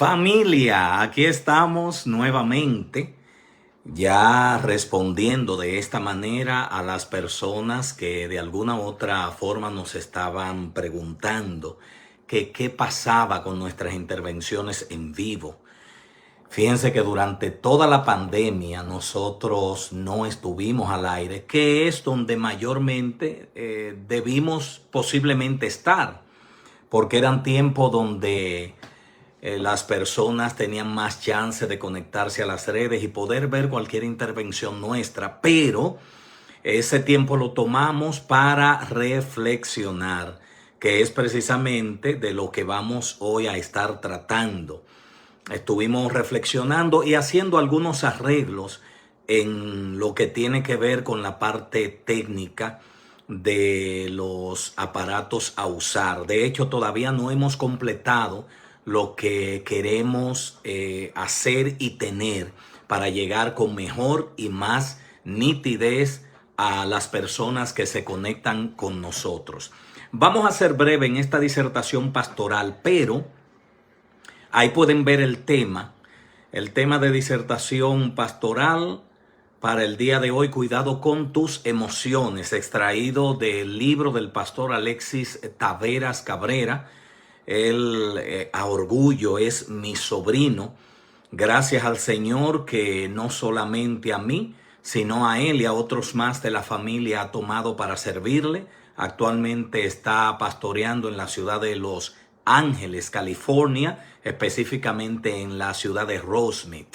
Familia, aquí estamos nuevamente, ya respondiendo de esta manera a las personas que de alguna u otra forma nos estaban preguntando que qué pasaba con nuestras intervenciones en vivo. Fíjense que durante toda la pandemia nosotros no estuvimos al aire, que es donde mayormente debimos posiblemente estar, porque eran tiempos donde las personas tenían más chance de conectarse a las redes y poder ver cualquier intervención nuestra, pero ese tiempo lo tomamos para reflexionar, que es precisamente de lo que vamos hoy a estar tratando. Estuvimos reflexionando y haciendo algunos arreglos en lo que tiene que ver con la parte técnica de los aparatos a usar. De hecho, todavía no hemos completado lo que queremos hacer y tener para llegar con mejor y más nitidez a las personas que se conectan con nosotros. Vamos a ser breve en esta disertación pastoral, pero ahí pueden ver el tema de disertación pastoral para el día de hoy, cuidado con tus emociones, extraído del libro del pastor Alexis Taveras Cabrera. Él a orgullo es mi sobrino. Gracias al Señor que no solamente a mí, sino a él y a otros más de la familia ha tomado para servirle. Actualmente está pastoreando en la ciudad de Los Ángeles, California, específicamente en la ciudad de Rosemead.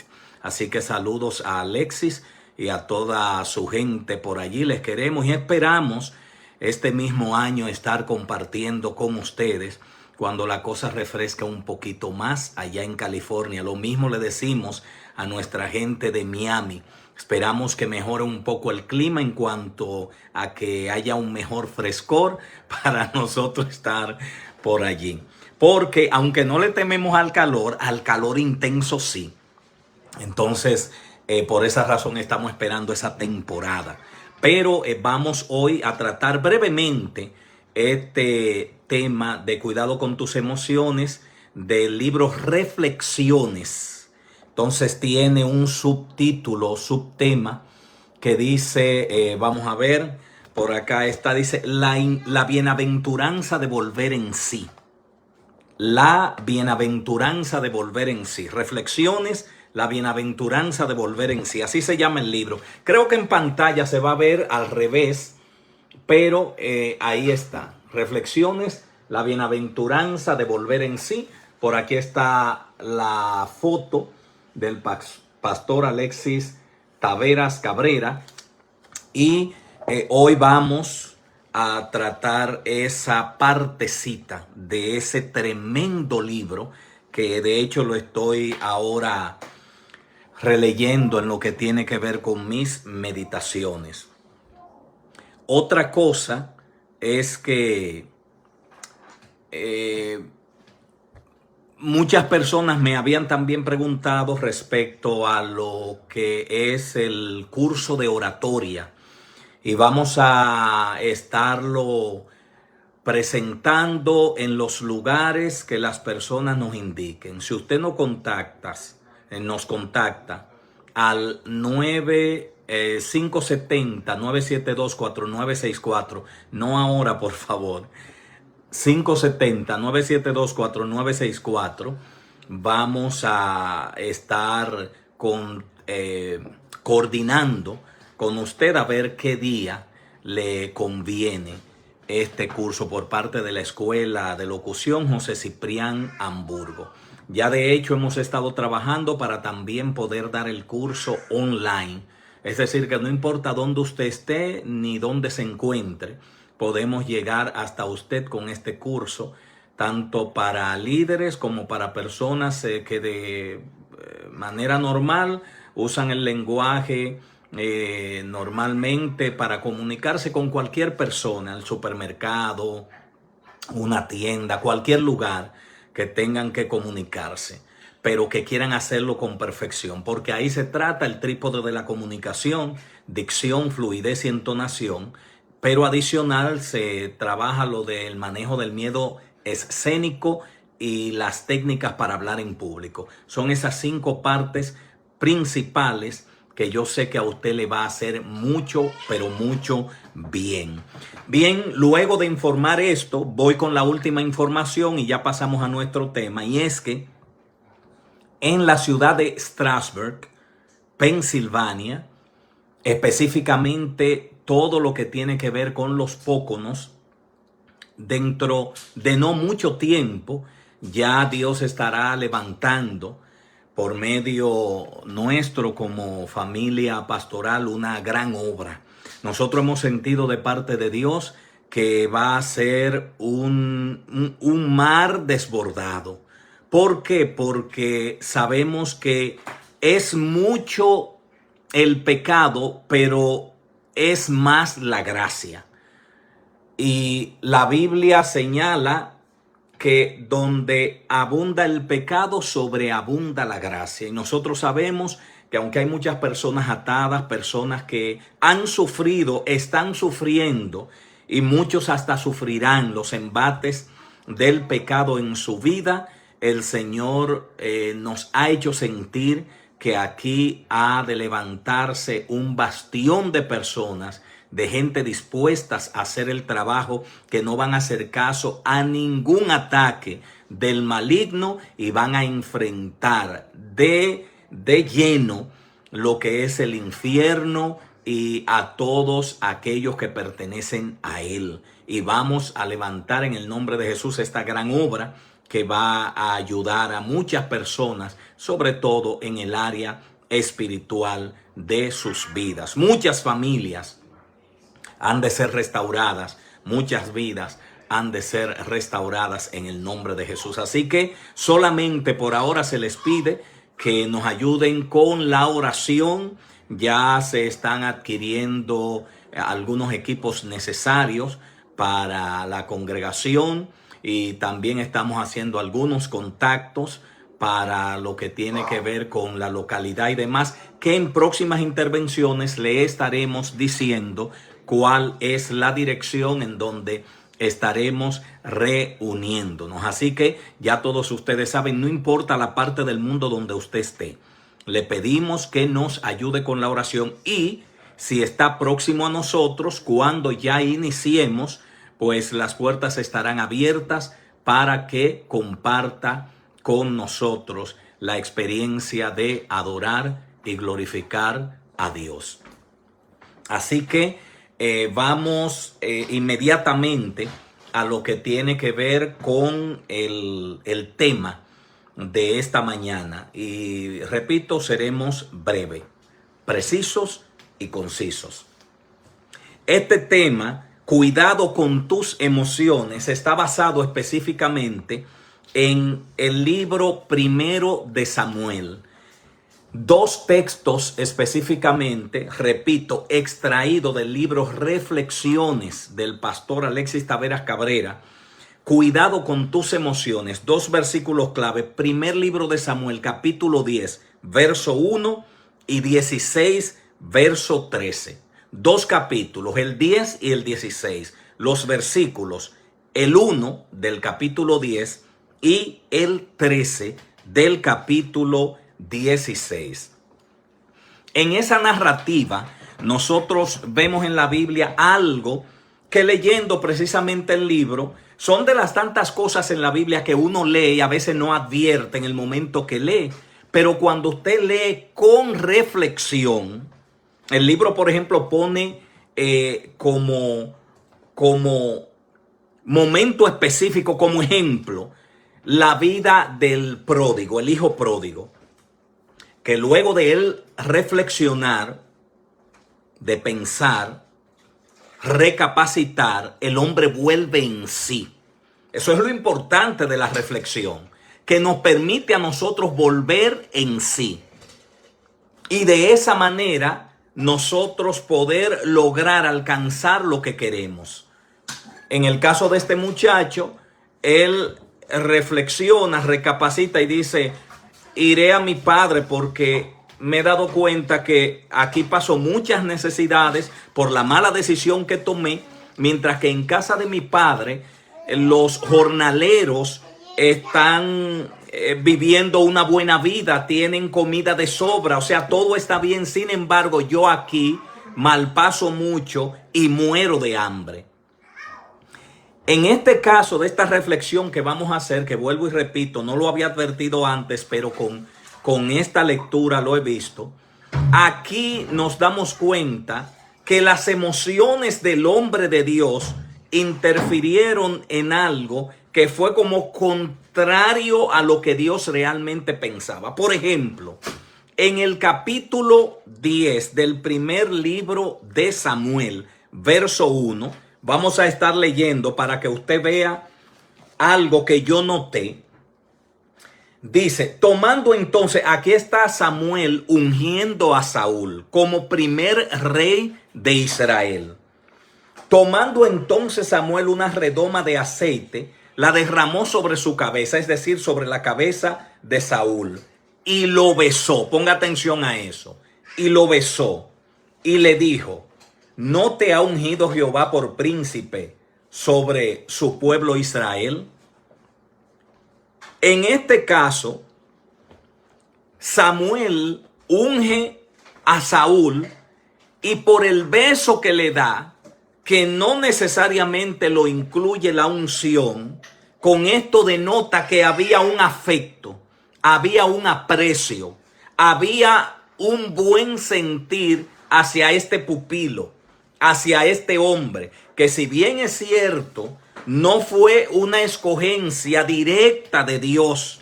Así que saludos a Alexis y a toda su gente por allí. Les queremos y esperamos este mismo año estar compartiendo con ustedes cuando la cosa refresca un poquito más allá en California. Lo mismo le decimos a nuestra gente de Miami. Esperamos que mejore un poco el clima en cuanto a que haya un mejor frescor para nosotros estar por allí. Porque aunque no le tememos al calor intenso sí. Entonces, por esa razón estamos esperando esa temporada. Pero vamos hoy a tratar brevemente este tema de cuidado con tus emociones del libro Reflexiones. Entonces tiene un subtítulo, subtema que dice, vamos a ver, por acá está, dice, la bienaventuranza de volver en sí. La bienaventuranza de volver en sí. Reflexiones, la bienaventuranza de volver en sí. Así se llama el libro. Creo que en pantalla se va a ver al revés, pero ahí está. Reflexiones, la bienaventuranza de volver en sí. Por aquí está la foto del pastor Alexis Taveras Cabrera. Y hoy vamos a tratar esa partecita de ese tremendo libro que de hecho lo estoy ahora releyendo en lo que tiene que ver con mis meditaciones. Otra cosa es que muchas personas me habían también preguntado respecto a lo que es el curso de oratoria y vamos a estarlo presentando en los lugares que las personas nos indiquen. Si usted nos contacta al 570-972-4964, no ahora por favor, 570-972-4964, vamos a estar coordinando con usted a ver qué día le conviene este curso por parte de la Escuela de Locución José Ciprián Hamburgo. Ya de hecho hemos estado trabajando para también poder dar el curso online. Es decir, que no importa dónde usted esté ni dónde se encuentre, podemos llegar hasta usted con este curso, tanto para líderes como para personas que de manera normal usan el lenguaje normalmente para comunicarse con cualquier persona, el supermercado, una tienda, cualquier lugar que tengan que comunicarse, pero que quieran hacerlo con perfección, porque ahí se trata el trípode de la comunicación: dicción, fluidez y entonación, pero adicional se trabaja lo del manejo del miedo escénico y las técnicas para hablar en público. Son esas 5 partes principales que yo sé que a usted le va a hacer mucho, pero mucho bien. Bien, luego de informar esto, voy con la última información y ya pasamos a nuestro tema. Y es que en la ciudad de Strasburg, Pensilvania, específicamente todo lo que tiene que ver con los Póconos, dentro de no mucho tiempo, ya Dios estará levantando por medio nuestro como familia pastoral una gran obra. Nosotros hemos sentido de parte de Dios que va a ser un mar desbordado. ¿Por qué? Porque sabemos que es mucho el pecado, pero es más la gracia. Y la Biblia señala que donde abunda el pecado, sobreabunda la gracia. Y nosotros sabemos que aunque hay muchas personas atadas, personas que han sufrido, están sufriendo, y muchos hasta sufrirán los embates del pecado en su vida, el Señor nos ha hecho sentir que aquí ha de levantarse un bastión de personas, de gente dispuestas a hacer el trabajo, que no van a hacer caso a ningún ataque del maligno y van a enfrentar de lleno lo que es el infierno y a todos aquellos que pertenecen a él. Y vamos a levantar en el nombre de Jesús esta gran obra que va a ayudar a muchas personas, sobre todo en el área espiritual de sus vidas. Muchas familias han de ser restauradas, muchas vidas han de ser restauradas en el nombre de Jesús. Así que solamente por ahora se les pide que nos ayuden con la oración. Ya se están adquiriendo algunos equipos necesarios para la congregación y también estamos haciendo algunos contactos para lo que tiene que ver con la localidad y demás, que en próximas intervenciones le estaremos diciendo cuál es la dirección en donde estaremos reuniéndonos. Así que ya todos ustedes saben, no importa la parte del mundo donde usted esté, le pedimos que nos ayude con la oración, y si está próximo a nosotros, cuando ya iniciemos, pues las puertas estarán abiertas para que comparta con nosotros la experiencia de adorar y glorificar a Dios. Así que vamos inmediatamente a lo que tiene que ver con el tema de esta mañana. Y repito, seremos breves, precisos y concisos. Este tema, cuidado con tus emociones, está basado específicamente en el libro primero de Samuel. 2 textos específicamente, repito, extraído del libro Reflexiones del pastor Alexis Taveras Cabrera. Cuidado con tus emociones. 2 versículos clave. Primer libro de Samuel, capítulo 10, verso 1 y 16, verso 13. 2 capítulos, el 10 y el 16. Los versículos, el 1 del capítulo 10 y el 13 del capítulo 16. En esa narrativa nosotros vemos en la Biblia algo que, leyendo precisamente el libro, son de las tantas cosas en la Biblia que uno lee y a veces no advierte en el momento que lee, pero cuando usted lee con reflexión, el libro, por ejemplo, pone como momento específico, como ejemplo, la vida del pródigo, el hijo pródigo, que luego de él reflexionar, de pensar, recapacitar, el hombre vuelve en sí. Eso es lo importante de la reflexión, que nos permite a nosotros volver en sí. Y de esa manera nosotros poder lograr alcanzar lo que queremos. En el caso de este muchacho, él reflexiona, recapacita y dice: iré a mi padre porque me he dado cuenta que aquí paso muchas necesidades por la mala decisión que tomé, mientras que en casa de mi padre los jornaleros están viviendo una buena vida, tienen comida de sobra, o sea, todo está bien. Sin embargo, yo aquí malpaso mucho y muero de hambre. En este caso de esta reflexión que vamos a hacer, que vuelvo y repito, no lo había advertido antes, pero con esta lectura lo he visto. Aquí nos damos cuenta que las emociones del hombre de Dios interfirieron en algo que fue como contrario a lo que Dios realmente pensaba. Por ejemplo, en el capítulo 10 del primer libro de Samuel, verso 1, vamos a estar leyendo para que usted vea algo que yo noté. Dice, tomando entonces, aquí está Samuel ungiendo a Saúl como primer rey de Israel. Tomando entonces Samuel una redoma de aceite, la derramó sobre su cabeza, es decir, sobre la cabeza de Saúl, y lo besó. Ponga atención a eso. Y lo besó y le dijo, ¿no te ha ungido Jehová por príncipe sobre su pueblo Israel? En este caso, Samuel unge a Saúl y por el beso que le da, que no necesariamente lo incluye la unción, con esto denota que había un afecto, había un aprecio, había un buen sentir hacia este pupilo, hacia este hombre, que si bien es cierto, no fue una escogencia directa de Dios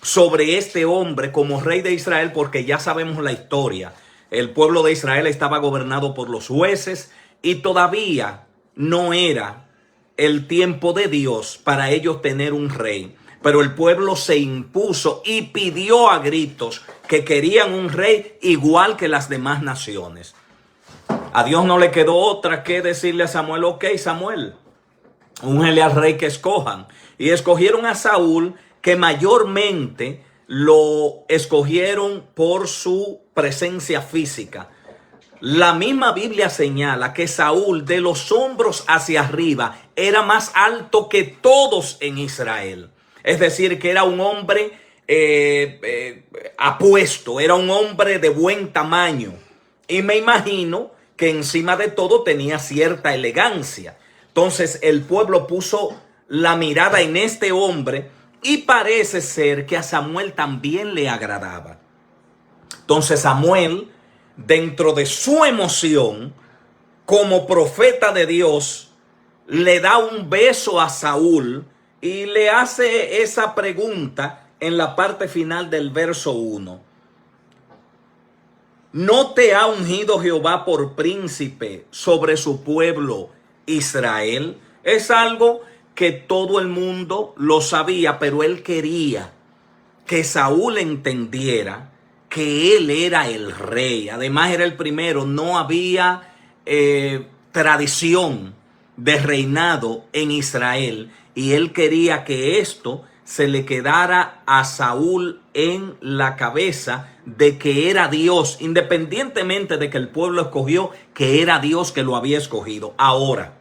sobre este hombre como rey de Israel, porque ya sabemos la historia. El pueblo de Israel estaba gobernado por los jueces y todavía no era el tiempo de Dios para ellos tener un rey. Pero el pueblo se impuso y pidió a gritos que querían un rey igual que las demás naciones. A Dios no le quedó otra que decirle a Samuel, ok, Samuel, úngele al rey que escojan. Y escogieron a Saúl, que mayormente lo escogieron por su presencia física. La misma Biblia señala que Saúl, de los hombros hacia arriba, era más alto que todos en Israel. Es decir, que era un hombre apuesto, era un hombre de buen tamaño. Y me imagino que encima de todo tenía cierta elegancia. Entonces el pueblo puso la mirada en este hombre y parece ser que a Samuel también le agradaba. Entonces Samuel, dentro de su emoción, como profeta de Dios, le da un beso a Saúl y le hace esa pregunta en la parte final del verso 1. ¿No te ha ungido Jehová por príncipe sobre su pueblo Israel? Es algo que todo el mundo lo sabía, pero él quería que Saúl entendiera que él era el rey. Además era el primero, no había tradición de reinado en Israel y él quería que esto se le quedara a Saúl en la cabeza, de que era Dios, independientemente de que el pueblo escogió, que era Dios que lo había escogido. Ahora,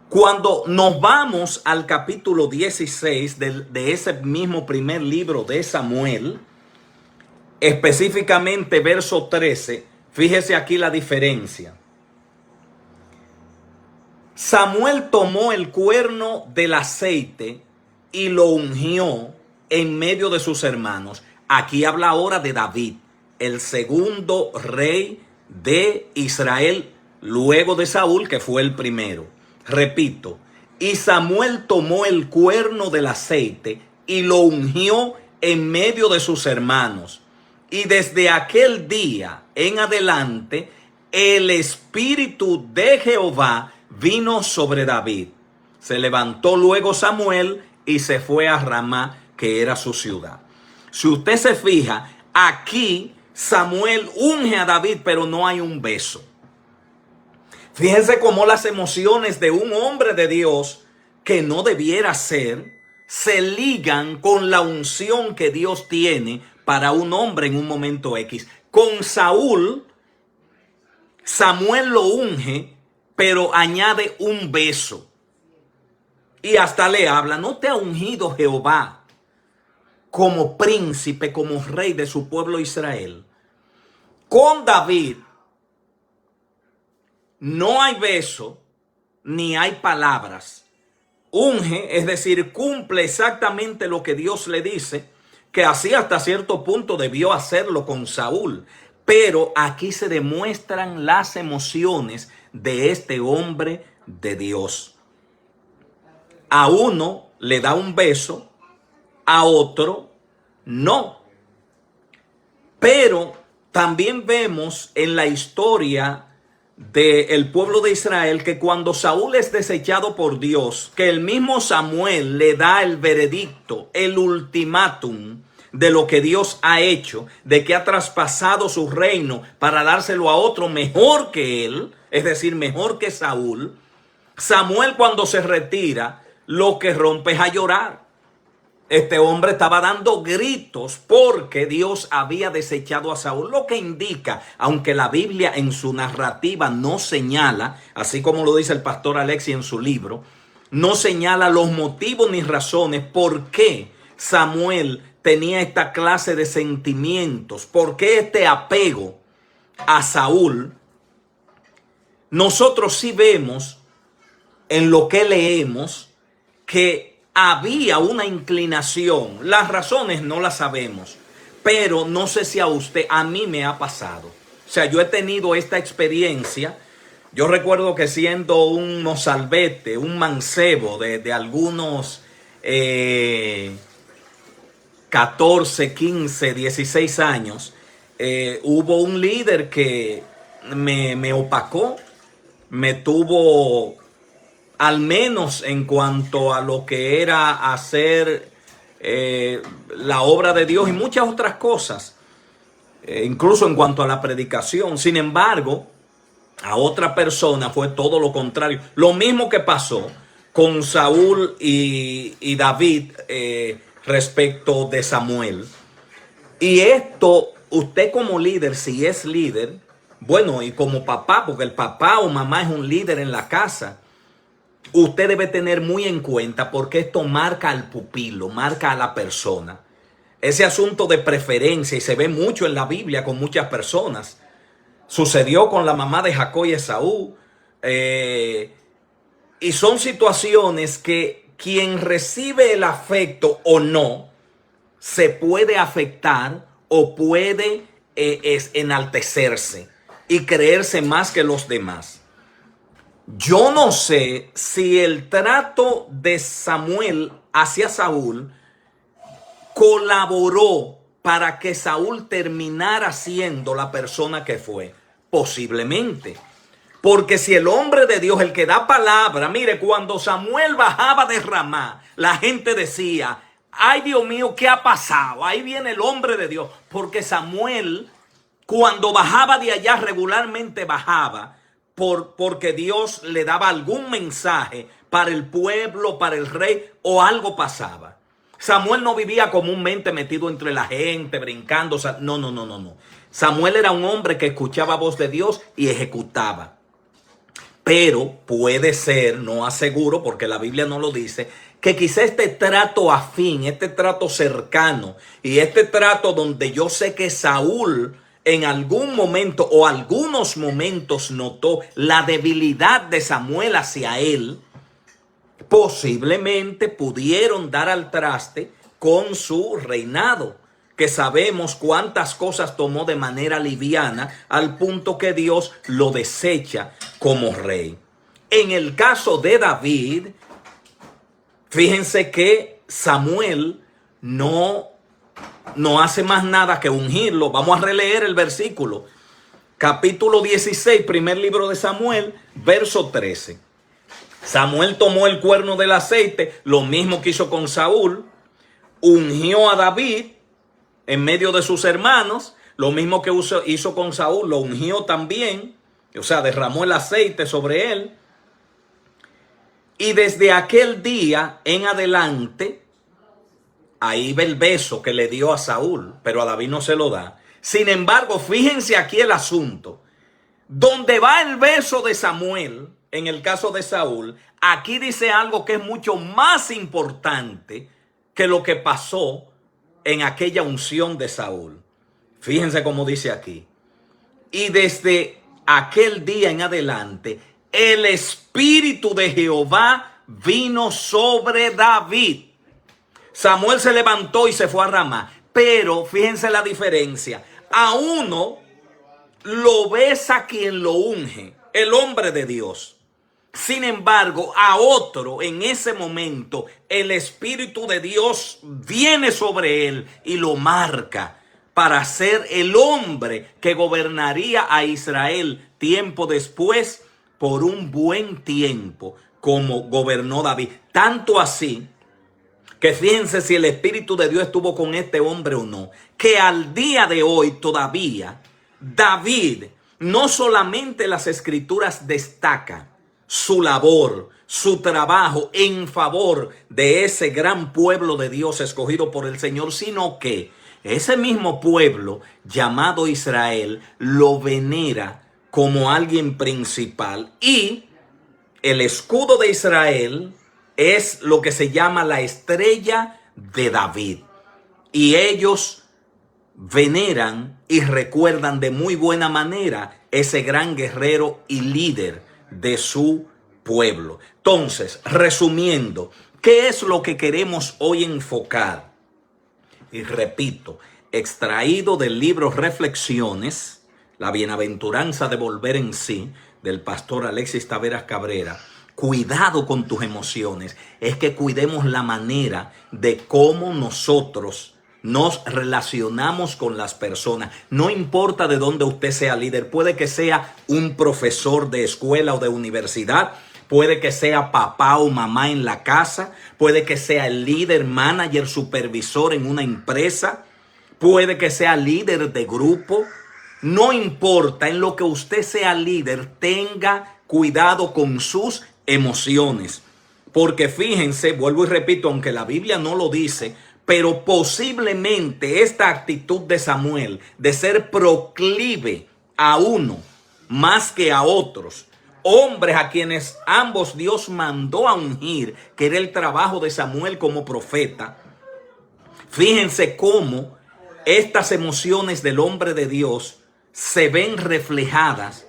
cuando nos vamos al capítulo 16 de ese mismo primer libro de Samuel, específicamente verso 13, fíjese aquí la diferencia. Samuel tomó el cuerno del aceite y lo ungió en medio de sus hermanos. Aquí habla ahora de David, el segundo rey de Israel, luego de Saúl, que fue el primero. Repito, y Samuel tomó el cuerno del aceite y lo ungió en medio de sus hermanos. Y desde aquel día en adelante, el Espíritu de Jehová vino sobre David. Se levantó luego Samuel y se fue a Ramá, que era su ciudad. Si usted se fija, aquí Samuel unge a David, pero no hay un beso. Fíjense cómo las emociones de un hombre de Dios que no debiera ser, se ligan con la unción que Dios tiene para un hombre en un momento X. Con Saúl, Samuel lo unge, pero añade un beso. Y hasta le habla, ¿no te ha ungido Jehová como príncipe, como rey de su pueblo Israel? Con David no hay beso ni hay palabras. Unge, es decir, cumple exactamente lo que Dios le dice, que así hasta cierto punto debió hacerlo con Saúl. Pero aquí se demuestran las emociones de este hombre de Dios. A uno le da un beso, a otro no. Pero también vemos en la historia del pueblo de Israel que cuando Saúl es desechado por Dios, que el mismo Samuel le da el veredicto, el ultimátum de lo que Dios ha hecho, de que ha traspasado su reino para dárselo a otro mejor que él, es decir, mejor que Saúl. Samuel, cuando se retira, lo que rompe es a llorar. Este hombre estaba dando gritos porque Dios había desechado a Saúl, lo que indica, aunque la Biblia en su narrativa no señala, así como lo dice el pastor Alexi en su libro, no señala los motivos ni razones por qué Samuel tenía esta clase de sentimientos, por qué este apego a Saúl. Nosotros sí vemos en lo que leemos que había una inclinación. Las razones no las sabemos, pero no sé si a mí me ha pasado. O sea, yo he tenido esta experiencia. Yo recuerdo que siendo un mozalbete, un mancebo de algunos 14, 15, 16 años, hubo un líder que me opacó, me tuvo, al menos en cuanto a lo que era hacer la obra de Dios y muchas otras cosas, incluso en cuanto a la predicación. Sin embargo, a otra persona fue todo lo contrario. Lo mismo que pasó con Saúl y David respecto de Samuel. Y esto, usted como líder, si es líder, bueno, y como papá, porque el papá o mamá es un líder en la casa, usted debe tener muy en cuenta porque esto marca al pupilo, marca a la persona. Ese asunto de preferencia, y se ve mucho en la Biblia con muchas personas. Sucedió con la mamá de Jacob y Esaú. Y son situaciones que quien recibe el afecto o no, se puede afectar o puede enaltecerse y creerse más que los demás. Yo no sé si el trato de Samuel hacia Saúl colaboró para que Saúl terminara siendo la persona que fue. Posiblemente. Porque si el hombre de Dios, el que da palabra, mire, cuando Samuel bajaba de Ramá, la gente decía, ay Dios mío, ¿qué ha pasado? Ahí viene el hombre de Dios. Porque Samuel, cuando bajaba de allá, regularmente bajaba porque Dios le daba algún mensaje para el pueblo, para el rey, o algo pasaba. Samuel no vivía comúnmente metido entre la gente, brincando. No. Samuel era un hombre que escuchaba voz de Dios y ejecutaba. Pero puede ser, no aseguro porque la Biblia no lo dice, que quizá este trato afín, este trato cercano y este trato donde yo sé que Saúl en algún momento o algunos momentos notó la debilidad de Samuel hacia él, posiblemente pudieron dar al traste con su reinado, que sabemos cuántas cosas tomó de manera liviana al punto que Dios lo desecha como rey. En el caso de David, fíjense que Samuel no hace más nada que ungirlo. Vamos a releer el versículo. Capítulo 16, primer libro de Samuel, verso 13. Samuel tomó el cuerno del aceite, lo mismo que hizo con Saúl, ungió a David en medio de sus hermanos, lo mismo que hizo con Saúl, lo ungió también, o sea, derramó el aceite sobre él. Y desde aquel día en adelante, ahí ve el beso que le dio a Saúl, pero a David no se lo da. Sin embargo, fíjense aquí el asunto. Donde va el beso de Samuel, en el caso de Saúl, aquí dice algo que es mucho más importante que lo que pasó en aquella unción de Saúl. Fíjense cómo dice aquí. Y desde aquel día en adelante, el Espíritu de Jehová vino sobre David. Samuel se levantó y se fue a Ramá. Pero fíjense la diferencia. A uno lo besa quien lo unge, el hombre de Dios. Sin embargo, a otro en ese momento el Espíritu de Dios viene sobre él y lo marca para ser el hombre que gobernaría a Israel tiempo después por un buen tiempo como gobernó David. Tanto así que fíjense si el Espíritu de Dios estuvo con este hombre o no, que al día de hoy todavía David, no solamente las Escrituras destacan su labor, su trabajo en favor de ese gran pueblo de Dios escogido por el Señor, sino que ese mismo pueblo llamado Israel lo venera como alguien principal. Y el escudo de Israel es lo que se llama la estrella de David. Y ellos veneran y recuerdan de muy buena manera ese gran guerrero y líder de su pueblo. Entonces, resumiendo, ¿qué es lo que queremos hoy enfocar? Y repito, extraído del libro Reflexiones, la bienaventuranza de volver en sí, del pastor Alexis Taveras Cabrera. Cuidado con tus emociones. Es que cuidemos la manera de cómo nosotros nos relacionamos con las personas. No importa de dónde usted sea líder. Puede que sea un profesor de escuela o de universidad. Puede que sea papá o mamá en la casa. Puede que sea el líder, manager, supervisor en una empresa. Puede que sea líder de grupo. No importa, en lo que usted sea líder, tenga cuidado con sus emociones. Porque fíjense, vuelvo y repito, aunque la Biblia no lo dice, pero posiblemente esta actitud de Samuel de ser proclive a uno más que a otros, hombres a quienes ambos Dios mandó a ungir, que era el trabajo de Samuel como profeta. Fíjense cómo estas emociones del hombre de Dios se ven reflejadas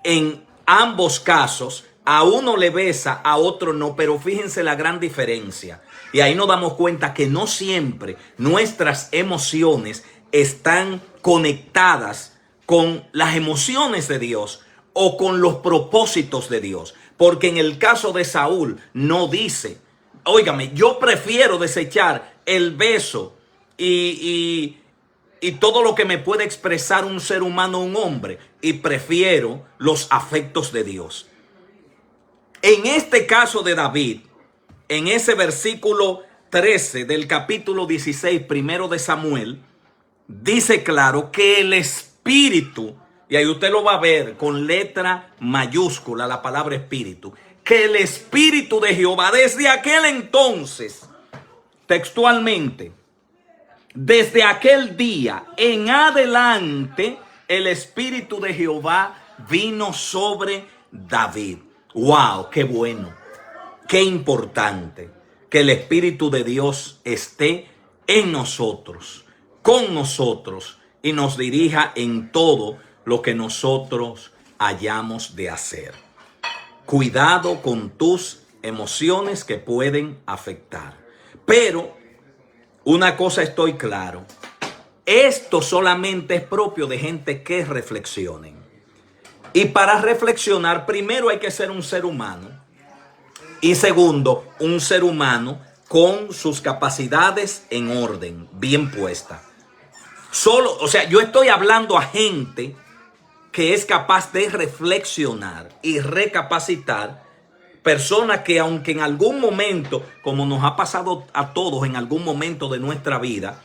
en ambos casos. A uno le besa, a otro no, pero fíjense la gran diferencia. Y ahí nos damos cuenta que no siempre nuestras emociones están conectadas con las emociones de Dios o con los propósitos de Dios. Porque en el caso de Saúl no dice, óigame, yo prefiero desechar el beso y todo lo que me puede expresar un ser humano, un hombre, y prefiero los afectos de Dios. En este caso de David, en ese versículo 13 del capítulo 16, primero de Samuel, dice claro que el Espíritu, y ahí usted lo va a ver con letra mayúscula, la palabra Espíritu, que el Espíritu de Jehová desde aquel entonces, textualmente, desde aquel día en adelante, el Espíritu de Jehová vino sobre David. ¡Wow! ¡Qué bueno! ¡Qué importante! Que el Espíritu de Dios esté en nosotros, con nosotros, y nos dirija en todo lo que nosotros hayamos de hacer. Cuidado con tus emociones que pueden afectar. Pero una cosa estoy claro. Esto solamente es propio de gente que reflexionen. Y para reflexionar, primero hay que ser un ser humano. Y segundo, un ser humano con sus capacidades en orden, bien puestas. Yo estoy hablando a gente que es capaz de reflexionar y recapacitar. Personas que aunque en algún momento, como nos ha pasado a todos en algún momento de nuestra vida,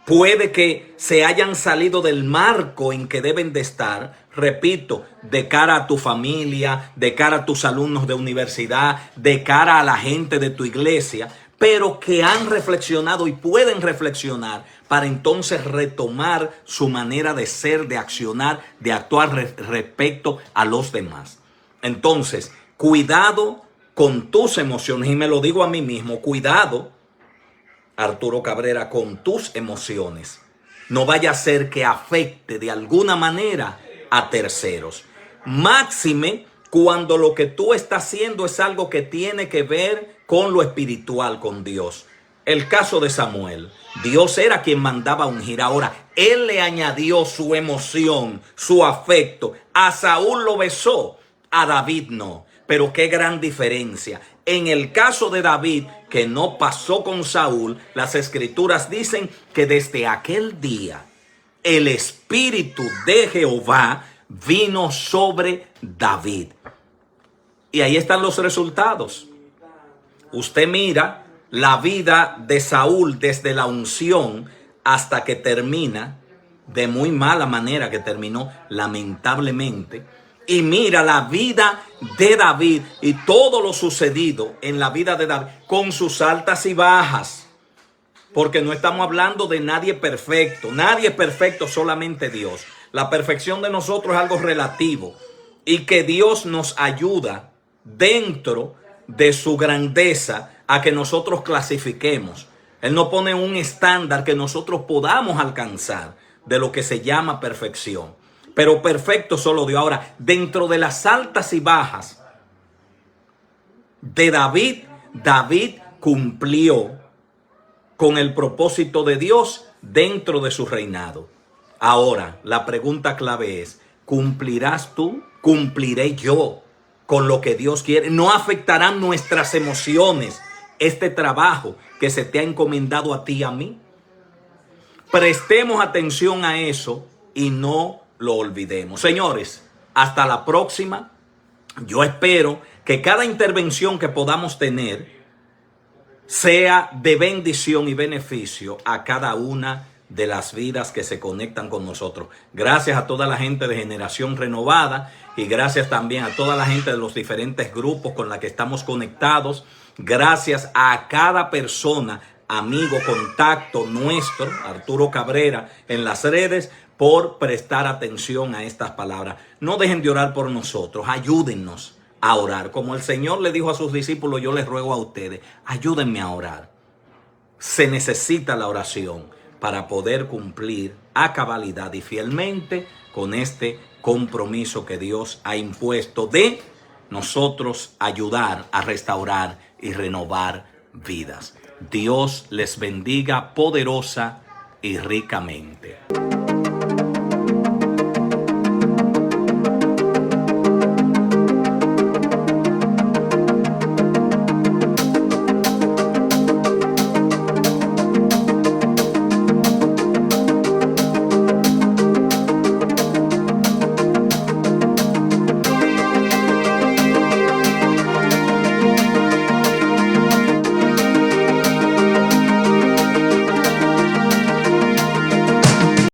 puede que se hayan salido del marco en que deben de estar, repito, de cara a tu familia, de cara a tus alumnos de universidad, de cara a la gente de tu iglesia, pero que han reflexionado y pueden reflexionar para entonces retomar su manera de ser, de accionar, de actuar respecto a los demás. Entonces, cuidado con tus emociones. Y me lo digo a mí mismo, cuidado, Arturo Cabrera, con tus emociones. No vaya a ser que afecte de alguna manera a terceros. Máxime cuando lo que tú estás haciendo es algo que tiene que ver con lo espiritual, con Dios. El caso de Samuel. Dios era quien mandaba ungir. Ahora, él le añadió su emoción, su afecto. A Saúl lo besó, a David no. Pero qué gran diferencia. En el caso de David, que no pasó con Saúl, las escrituras dicen que desde aquel día el Espíritu de Jehová vino sobre David. Y ahí están los resultados. Usted mira la vida de Saúl desde la unción hasta que termina, de muy mala manera que terminó, lamentablemente. Y mira la vida de David y todo lo sucedido en la vida de David con sus altas y bajas. Porque no estamos hablando de nadie perfecto. Nadie es perfecto, solamente Dios. La perfección de nosotros es algo relativo. Y que Dios nos ayuda dentro de su grandeza a que nosotros clasifiquemos. Él nos pone un estándar que nosotros podamos alcanzar de lo que se llama perfección. Pero perfecto solo Dios. Ahora, dentro de las altas y bajas de David, David cumplió con el propósito de Dios dentro de su reinado. Ahora, la pregunta clave es, ¿cumplirás tú? ¿Cumpliré yo con lo que Dios quiere? ¿No afectarán nuestras emociones este trabajo que se te ha encomendado a ti y a mí? Prestemos atención a eso y no lo olvidemos. Señores, hasta la próxima. Yo espero que cada intervención que podamos tener sea de bendición y beneficio a cada una de las vidas que se conectan con nosotros. Gracias a toda la gente de Generación Renovada y gracias también a toda la gente de los diferentes grupos con la que estamos conectados. Gracias a cada persona, amigo, contacto nuestro, Arturo Cabrera, en las redes, por prestar atención a estas palabras. No dejen de orar por nosotros, ayúdennos a orar. Como el Señor le dijo a sus discípulos, yo les ruego a ustedes, ayúdenme a orar. Se necesita la oración para poder cumplir a cabalidad y fielmente con este compromiso que Dios ha impuesto de nosotros ayudar a restaurar y renovar vidas. Dios les bendiga poderosa y ricamente.